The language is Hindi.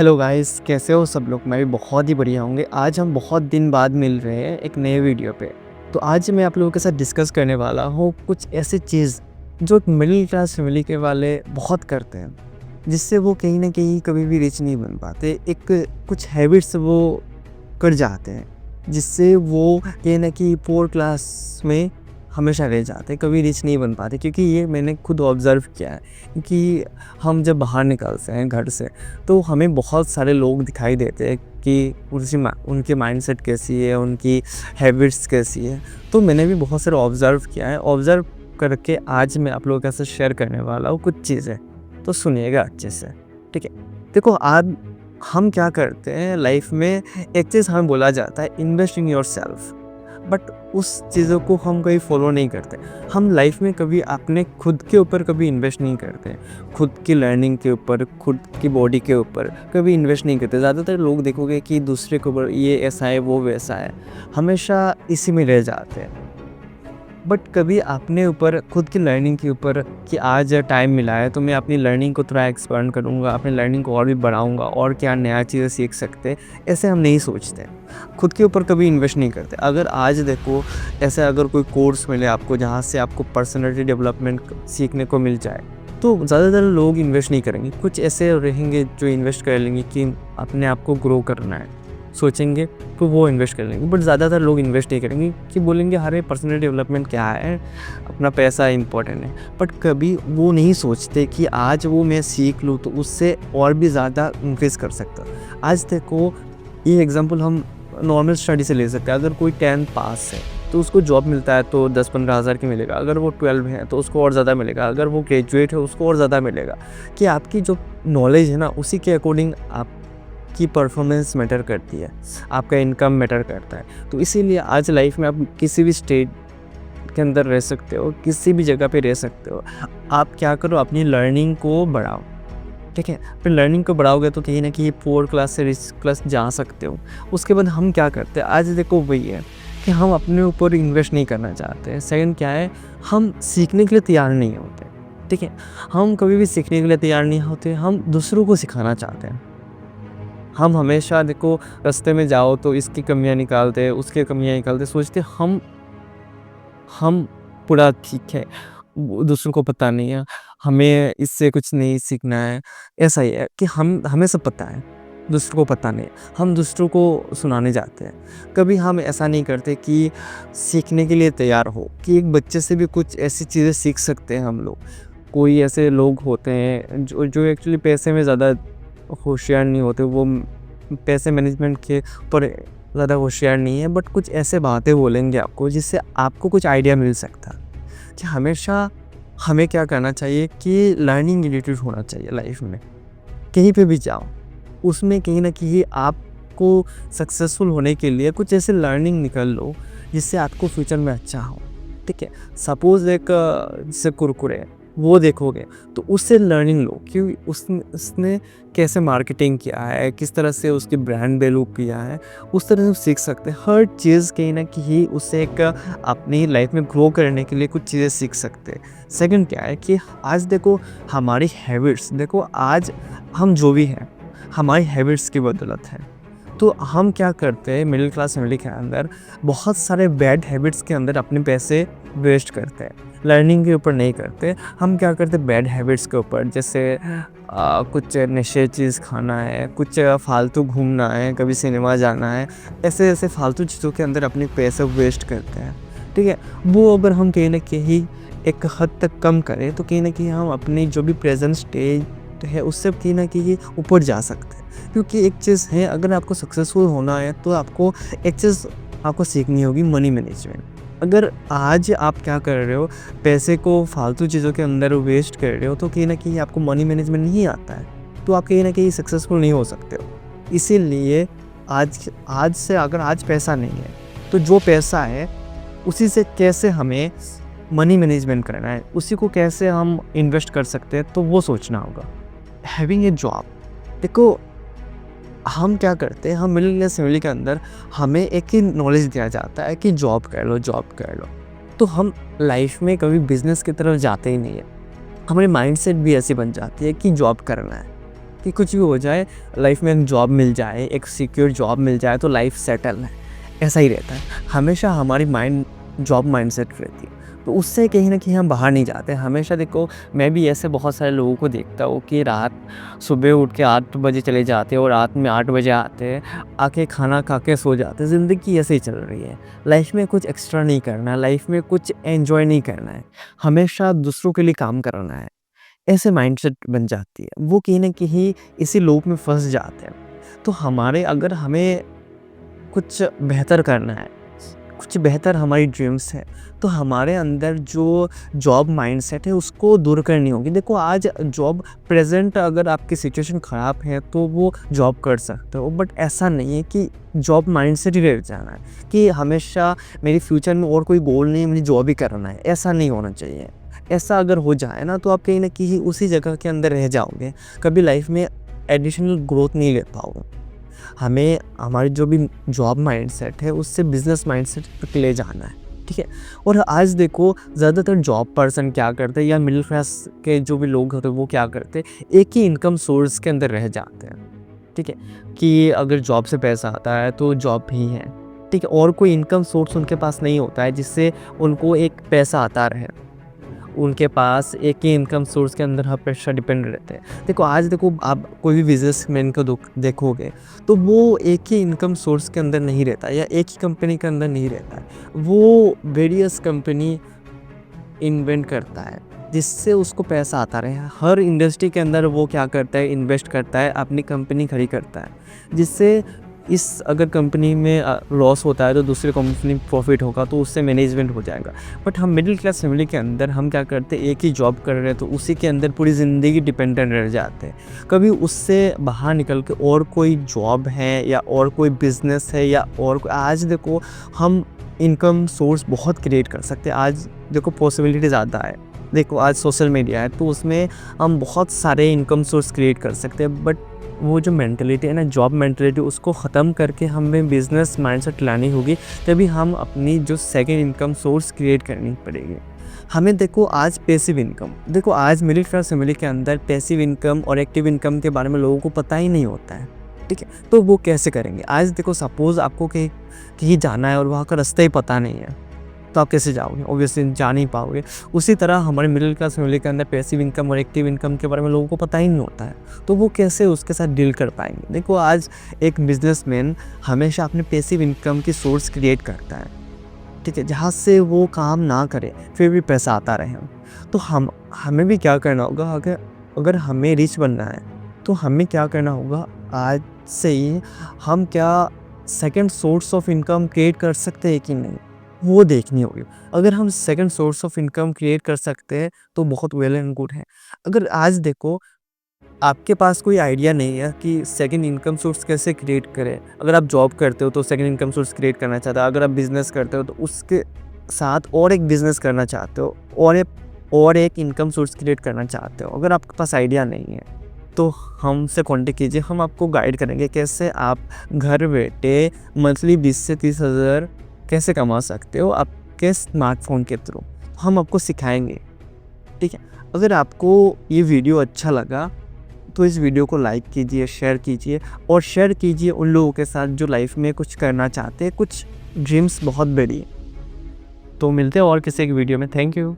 हेलो गाइस, कैसे हो सब लोग। मैं भी बहुत ही बढ़िया होंगे। आज हम बहुत दिन बाद मिल रहे हैं एक नए वीडियो पे। तो आज मैं आप लोगों के साथ डिस्कस करने वाला हूँ कुछ ऐसी चीज़ जो एक मिडिल क्लास फैमिली के वाले बहुत करते हैं, जिससे वो कहीं ना कहीं कभी भी रिच नहीं बन पाते। एक कुछ हैबिट्स वो कर जाते हैं जिससे वो कहीं ना कहीं पोर क्लास में हमेशा रह जाते हैं, कभी रिच नहीं बन पाते। क्योंकि ये मैंने खुद ऑब्ज़र्व किया है। क्योंकि हम जब बाहर निकलते हैं घर से तो हमें बहुत सारे लोग दिखाई देते हैं कि उनकी माइंडसेट कैसी है, उनकी हैबिट्स कैसी है। तो मैंने भी बहुत सारे ऑब्ज़र्व किया है। ऑब्ज़र्व करके आज मैं आप लोगों के साथ शेयर करने वाला हूँ कुछ चीज़ें। तो सुनिएगा अच्छे से, ठीक है। देखो, आज हम क्या करते हैं लाइफ में, एक चीज़ हमें बोला जाता है इन्वेस्ट इन योरसेल्फ, बट उस चीज़ों को हम कभी फॉलो नहीं करते। हम लाइफ में कभी अपने खुद के ऊपर कभी इन्वेस्ट नहीं करते, खुद की लर्निंग के ऊपर, खुद की बॉडी के ऊपर कभी इन्वेस्ट नहीं करते। ज़्यादातर लोग देखोगे कि दूसरे के ऊपर ये ऐसा है, वो वैसा है, हमेशा इसी में रह जाते हैं। बट कभी अपने ऊपर, खुद की लर्निंग के ऊपर, कि आज टाइम मिला है तो मैं अपनी लर्निंग को थोड़ा एक्सपेंड करूँगा, अपनी लर्निंग को और भी बढ़ाऊँगा और क्या नया चीज़ें सीख सकते हैं, ऐसे हम नहीं सोचते। खुद के ऊपर कभी इन्वेस्ट नहीं करते। अगर आज देखो, ऐसे अगर कोई कोर्स मिले आपको जहाँ से आपको पर्सनैलिटी डेवलपमेंट सीखने को मिल जाए, तो ज़्यादातर लोग इन्वेस्ट नहीं करेंगे। कुछ ऐसे रहेंगे जो इन्वेस्ट कर लेंगे कि अपने आप को ग्रो करना है, सोचेंगे तो वो इन्वेस्ट कर लेंगे। बट ज़्यादातर लोग इन्वेस्ट नहीं करेंगे कि बोलेंगे अरे पर्सनल डेवलपमेंट क्या है, अपना पैसा इंपॉर्टेंट है। बट कभी वो नहीं सोचते कि आज वो मैं सीख लूँ तो उससे और भी ज़्यादा इंक्रीज़ कर सकता। आज देखो, ये एग्जांपल हम नॉर्मल स्टडी से ले सकते हैं। अगर कोई 10th पास है तो उसको जॉब मिलता है तो 10-15 हज़ार की मिलेगा। अगर वो 12 है तो उसको और ज़्यादा मिलेगा। अगर वो ग्रेजुएट है उसको और ज़्यादा मिलेगा। कि आपकी जो नॉलेज है ना, उसी के अकॉर्डिंग की परफॉर्मेंस मैटर करती है, आपका इनकम मैटर करता है। तो इसीलिए आज लाइफ में आप किसी भी स्टेट के अंदर रह सकते हो, किसी भी जगह पे रह सकते हो। आप क्या करो, अपनी लर्निंग को बढ़ाओ, ठीक है। फिर लर्निंग को बढ़ाओगे तो कहीं ना कहीं पोर क्लास से रिच क्लास जा सकते हो। उसके बाद हम क्या करते हैं, आज देखो वही है कि हम अपने ऊपर इन्वेस्ट नहीं करना चाहते हैं। सेकंड क्या है, हम सीखने के लिए तैयार नहीं होते, ठीक है। हम कभी भी सीखने के लिए तैयार नहीं होते, हम दूसरों को सिखाना चाहते हैं। हम हमेशा देखो, रास्ते में जाओ तो इसकी कमियां निकालते हैं, उसकी कमियां निकालते, सोचते हम पूरा ठीक है, दूसरों को पता नहीं है, हमें इससे कुछ नहीं सीखना है। ऐसा ही है कि हमें सब पता है, दूसरों को पता नहीं। हम दूसरों को सुनाने जाते हैं। कभी हम ऐसा नहीं करते कि सीखने के लिए तैयार हो, कि एक बच्चे से भी कुछ ऐसी चीज़ें सीख सकते हैं हम लोग। कोई ऐसे लोग होते हैं जो एक्चुअली पैसे में ज़्यादा होशियार नहीं होते, वो पैसे मैनेजमेंट के ऊपर ज़्यादा होशियार नहीं है, बट कुछ ऐसे बातें बोलेंगे आपको जिससे आपको कुछ आइडिया मिल सकता है। कि हमेशा हमें क्या करना चाहिए कि लर्निंग रिलेटेड होना चाहिए लाइफ में। कहीं पे भी जाओ, उसमें कहीं ना कहीं आपको सक्सेसफुल होने के लिए कुछ ऐसे लर्निंग निकाल लो जिससे आपको फ्यूचर में अच्छा हो, ठीक है। सपोज़ एक जैसे कुरकुरे, वो देखोगे तो उससे लर्निंग लो कि उसने कैसे मार्केटिंग किया है, किस तरह से उसकी ब्रांड वैल्यू किया है। उस तरह से सीख सकते हैं हर चीज़, कहीं ना कहीं उससे एक अपनी लाइफ में ग्रो करने के लिए कुछ चीज़ें सीख सकते हैं। सेकंड क्या है कि आज देखो, हमारी हैबिट्स देखो, आज हम जो भी हैं हमारी हैबिट्स की बदौलत है। तो हम क्या करते हैं, मिडिल क्लास फैमिली के अंदर बहुत सारे बैड हैबिट्स के अंदर अपने पैसे वेस्ट करते हैं, लर्निंग के ऊपर नहीं करते। हम क्या करते हैं, बैड हैबिट्स के ऊपर, जैसे कुछ नशे चीज़ खाना है, कुछ फालतू घूमना है, कभी सिनेमा जाना है, ऐसे ऐसे फालतू चीज़ों के अंदर अपने पैसे वेस्ट करते हैं, ठीक है। वो अगर हम कहीं ना कहीं एक हद तक कम करें तो कहीं ना कहीं हम अपनी जो भी प्रेजेंट स्टेज है उससे कहीं ना कहीं ऊपर जा सकते हैं। क्योंकि एक चीज़ है, अगर आपको सक्सेसफुल होना है तो आपको एक चीज़ आपको सीखनी होगी, मनी मैनेजमेंट। अगर आज आप क्या कर रहे हो, पैसे को फालतू चीज़ों के अंदर वेस्ट कर रहे हो, तो कहीं ना कहीं आपको मनी मैनेजमेंट नहीं आता है, तो आप कहीं ना कहीं सक्सेसफुल नहीं हो सकते हो। इसीलिए आज आज से, अगर आज पैसा नहीं है तो जो पैसा है उसी से कैसे हमें मनी मैनेजमेंट करना है, उसी को कैसे हम इन्वेस्ट कर सकते हैं, तो वो सोचना होगा। हैविंग ए जॉब, देखो हम क्या करते हैं, हम मिडिल क्लास फैमिली के अंदर हमें एक ही नॉलेज दिया जाता है कि जॉब कर लो, जॉब कर लो। तो हम लाइफ में कभी बिजनेस की तरफ जाते ही नहीं है। हमारी माइंडसेट भी ऐसी बन जाती है कि जॉब करना है, कि कुछ भी हो जाए, लाइफ में जॉब मिल जाए, एक सिक्योर जॉब मिल जाए तो लाइफ सेटल है, ऐसा ही रहता है। हमेशा हमारी माइंड जॉब माइंडसेट रहती है, तो उससे कहीं न कहीं हम बाहर नहीं जाते। हमेशा देखो, मैं भी ऐसे बहुत सारे लोगों को देखता हूँ कि सुबह उठ के 8 बजे चले जाते हैं और रात में 8 बजे आते हैं, आके खाना खा के सो जाते हैं। ज़िंदगी ऐसे ही चल रही है। लाइफ में कुछ एक्स्ट्रा नहीं करना है, लाइफ में कुछ एन्जॉय नहीं करना है, हमेशा दूसरों के लिए काम करना है। ऐसे माइंडसेट बन जाती है, वो कहीं न कहीं इसी लूप में फँस जाते हैं। तो अगर हमें कुछ बेहतर करना है, कुछ बेहतर हमारी ड्रीम्स है, तो हमारे अंदर जो जॉब माइंडसेट है उसको दूर करनी होगी। देखो, आज जॉब प्रेज़ेंट अगर आपकी सिचुएशन ख़राब है तो वो जॉब कर सकते हो, बट ऐसा नहीं है कि जॉब माइंडसेट ही रह जाना है कि हमेशा मेरे फ्यूचर में और कोई गोल नहीं है, मुझे जॉब ही करना है, ऐसा नहीं होना चाहिए। ऐसा अगर हो जाए ना, तो आप कहीं न कहीं उसी जगह के अंदर रह जाओगे, कभी लाइफ़ में एडिशनल ग्रोथ नहीं ले पाओगे। हमें हमारी जो भी जॉब माइंडसेट है उससे बिज़नेस माइंडसेट तक ले जाना है, ठीक है? और आज देखो, ज़्यादातर जॉब पर्सन क्या करते हैं या मिडिल क्लास के जो भी लोग होते हैं वो क्या करते हैं, एक ही इनकम सोर्स के अंदर रह जाते हैं, ठीक है? कि अगर जॉब से पैसा आता है तो जॉब ही है, ठीक है? और कोई इनकम सोर्स उनके पास नहीं होता है जिससे उनको एक पैसा आता रहे। उनके पास एक ही इनकम सोर्स के अंदर हमेशा डिपेंड रहते हैं। देखो, आज देखो, आप कोई भी बिज़नेसमैन को देखोगे तो वो एक ही इनकम सोर्स के अंदर नहीं रहता या एक ही कंपनी के अंदर नहीं रहता है। वो वेरियस कंपनी इन्वेंट करता है जिससे उसको पैसा आता रहे। हर इंडस्ट्री के अंदर वो क्या करता है, इन्वेस्ट करता है, अपनी कंपनी खड़ी करता है, जिससे अगर कंपनी में लॉस होता है तो दूसरी कंपनी प्रॉफिट होगा, तो उससे मैनेजमेंट हो जाएगा। बट हम मिडिल क्लास फैमिली के अंदर हम क्या करते हैं, एक ही जॉब कर रहे हैं तो उसी के अंदर पूरी ज़िंदगी डिपेंडेंट रह जाते हैं। कभी उससे बाहर निकल के और कोई जॉब है या और कोई बिज़नेस है या और आज देखो, हम इनकम सोर्स बहुत क्रिएट कर सकते हैं। आज देखो, पॉसिबिलिटी ज़्यादा है। देखो, आज सोशल मीडिया है तो उसमें हम बहुत सारे इनकम सोर्स क्रिएट कर सकते हैं, बट वो जो मेंटालिटी है ना, जॉब मेंटालिटी, उसको ख़त्म करके हमें बिज़नेस माइंडसेट लानी होगी। तभी हम अपनी जो सेकंड इनकम सोर्स क्रिएट करनी पड़ेगी हमें। देखो, आज पैसिव इनकम, देखो आज मिडिल क्लास फैमिली के अंदर पैसिव इनकम और एक्टिव इनकम के बारे में लोगों को पता ही नहीं होता है, ठीक है? तो वो कैसे करेंगे? आज देखो, सपोज़ आपको कहीं जाना है और वहाँ का रास्ता ही पता नहीं है, तो आप कैसे जाओगे? ऑब्वियसली जा नहीं पाओगे। उसी तरह हमारे मिडिल क्लास फैमिली के अंदर पैसिव इनकम और एक्टिव इनकम के बारे में लोगों को पता ही नहीं होता है, तो वो कैसे उसके साथ डील कर पाएंगे? देखो, आज एक बिजनेसमैन हमेशा अपने पैसिव इनकम की सोर्स क्रिएट करता है, ठीक है, जहाँ से वो काम ना करे फिर भी पैसा आता रहे। तो हमें भी क्या करना होगा, अगर हमें रिच बनना है तो हमें क्या करना होगा, आज से ही हम क्या second source of income create कर सकते हैं कि नहीं, वो देखनी होगी। अगर हम second source of income create कर सकते हैं तो बहुत वेल एंड गुड है। अगर आज देखो, आपके पास कोई आइडिया नहीं है कि सेकंड इनकम सोर्स कैसे क्रिएट करें, अगर आप जॉब करते हो तो सेकंड इनकम सोर्स क्रिएट करना चाहते हो, अगर आप बिजनेस करते हो तो उसके साथ और एक बिजनेस करना चाहते हो, और एक इनकम सोर्स क्रिएट करना चाहते हो, अगर आपके पास आइडिया नहीं है तो हमसे कॉन्टेक्ट कीजिए। हम आपको गाइड करेंगे कैसे आप घर बैठे मंथली 20 से 30 हज़ार कैसे कमा सकते हो आपके स्मार्टफोन के थ्रू, हम आपको सिखाएंगे, ठीक है? अगर आपको ये वीडियो अच्छा लगा तो इस वीडियो को लाइक कीजिए, शेयर कीजिए, और शेयर कीजिए उन लोगों के साथ जो लाइफ में कुछ करना चाहते हैं, कुछ ड्रीम्स बहुत बड़ी। तो मिलते हैं और किसी एक वीडियो में। Thank you.